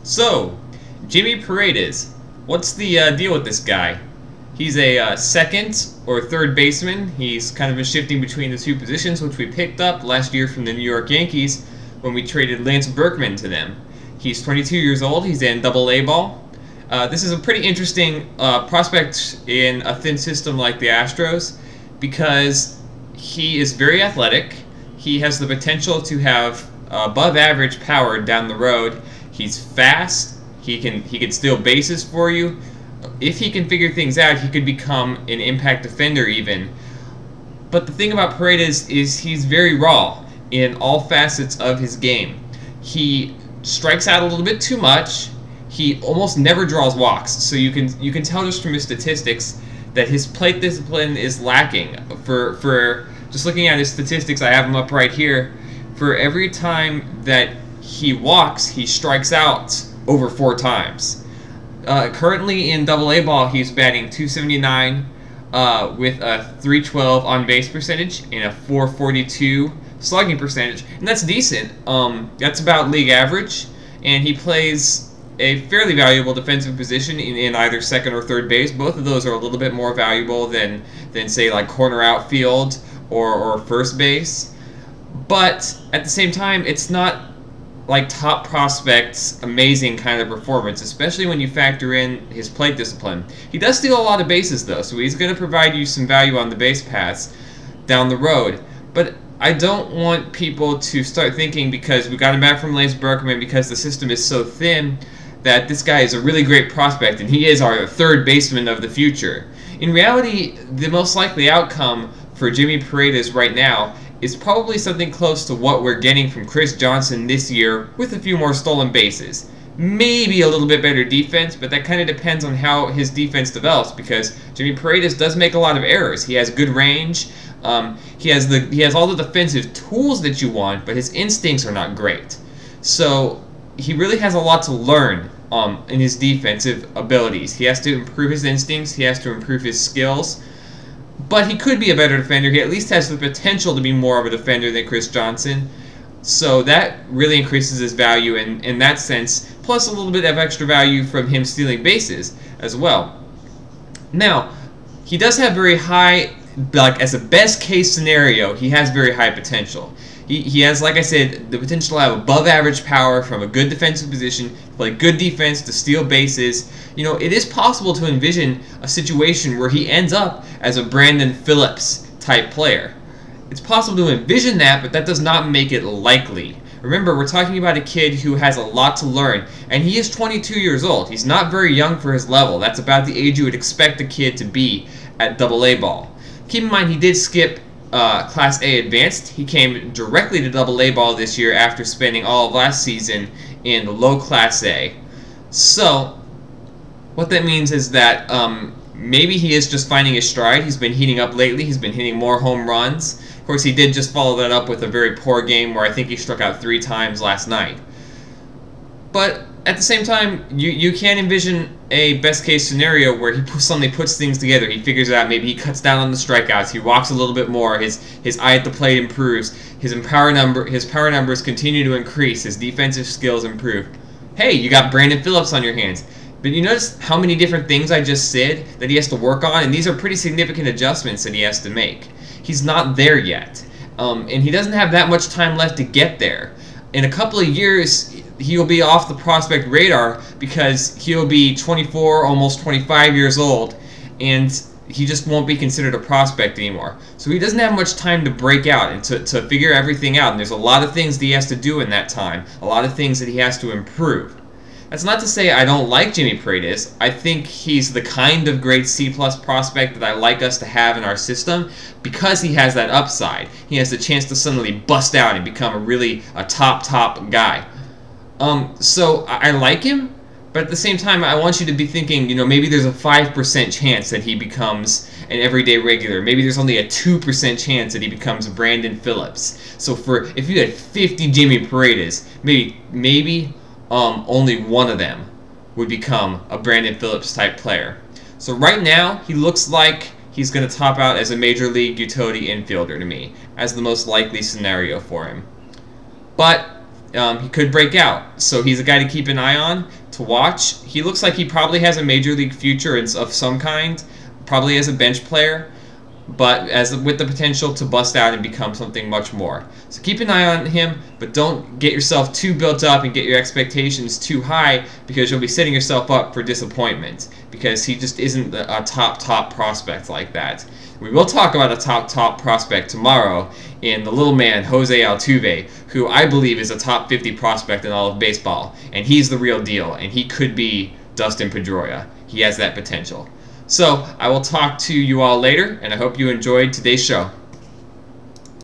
So, Jimmy Paredes, what's the deal with this guy? He's a second or third baseman. He's kind of been shifting between the two positions, which we picked up last year from the New York Yankees when we traded Lance Berkman to them. He's 22 years old. He's in AA ball. This is a pretty interesting prospect in a thin system like the Astros because he is very athletic. He has the potential to have above average power down the road. He's fast. He can steal bases for you. If he can figure things out, he could become an impact defender even. But the thing about Paredes is he's very raw in all facets of his game. He strikes out a little bit too much. He almost never draws walks. So you can tell just from his statistics that his plate discipline is lacking. For just looking at his statistics, I have them up right here. For every time that he walks, he strikes out over 4 times. Currently in AA ball, he's batting .279 with a .312 on base percentage and a .442 slugging percentage, and that's decent. That's about league average, and he plays a fairly valuable defensive position in either second or third base. Both of those are a little bit more valuable than say like corner outfield or first base. But at the same time, it's not like top prospects amazing kind of performance, especially when you factor in his plate discipline. He does steal a lot of bases though, so he's going to provide you some value on the base paths down the road. But I don't want people to start thinking because we got him back from Lance Berkman because the system is so thin that this guy is a really great prospect and he is our third baseman of the future. In reality, the most likely outcome for Jimmy Paredes right now is probably something close to what we're getting from Chris Johnson this year with a few more stolen bases. Maybe a little bit better defense, but that kind of depends on how his defense develops because Jimmy Paredes does make a lot of errors. He has good range. He has all the defensive tools that you want, but his instincts are not great. So he really has a lot to learn in his defensive abilities. He has to improve his instincts. He has to improve his skills. But he could be a better defender. He at least has the potential to be more of a defender than Chris Johnson. So that really increases his value in that sense, plus a little bit of extra value from him stealing bases as well. Now, he does have very high, like as a best case scenario, he has very high potential. He has, like I said, the potential to have above average power from a good defensive position, play good defense, to steal bases. You know, it is possible to envision a situation where he ends up as a Brandon Phillips type player. It's possible to envision that, but that does not make it likely. Remember, we're talking about a kid who has a lot to learn, and he is 22 years old. He's not very young for his level. That's about the age you would expect a kid to be at AA ball. Keep in mind, he did skip Class A Advanced. He came directly to AA ball this year after spending all of last season in low Class A. So, what that means is that maybe he is just finding his stride. He's been heating up lately. He's been hitting more home runs. Of course, he did just follow that up with a very poor game where I think he struck out 3 times last night. But at the same time, you can envision a best-case scenario where he suddenly puts things together. He figures it out. Maybe he cuts down on the strikeouts. He walks a little bit more. His eye at the plate improves. His power numbers continue to increase. His defensive skills improve. Hey, you got Brandon Phillips on your hands. But you notice how many different things I just said that he has to work on? And these are pretty significant adjustments that he has to make. He's not there yet. And he doesn't have that much time left to get there. In a couple of years, he'll be off the prospect radar because he'll be 24, almost 25 years old, and he just won't be considered a prospect anymore. So he doesn't have much time to break out and to figure everything out. And there's a lot of things that he has to do in that time, a lot of things that he has to improve. That's not to say I don't like Jimmy Paredes. I think he's the kind of great C+ prospect that I like us to have in our system because he has that upside. He has the chance to suddenly bust out and become a top guy. So I like him, but at the same time I want you to be thinking, you know, maybe there's a 5% chance that he becomes an everyday regular. Maybe there's only a 2% chance that he becomes Brandon Phillips. So if you had 50 Jimmy Paredes, maybe only one of them would become a Brandon Phillips type player. So right now, he looks like he's going to top out as a major league utility infielder to me, as the most likely scenario for him. But he could break out. So he's a guy to keep an eye on, to watch. He looks like he probably has a major league future of some kind, probably as a bench player, but with the potential to bust out and become something much more. So keep an eye on him, but don't get yourself too built up and get your expectations too high, because you'll be setting yourself up for disappointment, because he just isn't a top prospect like that. We will talk about a top prospect tomorrow in the little man, Jose Altuve, who I believe is a top 50 prospect in all of baseball, and he's the real deal, and he could be Dustin Pedroia. He has that potential. So I will talk to you all later, and I hope you enjoyed today's show.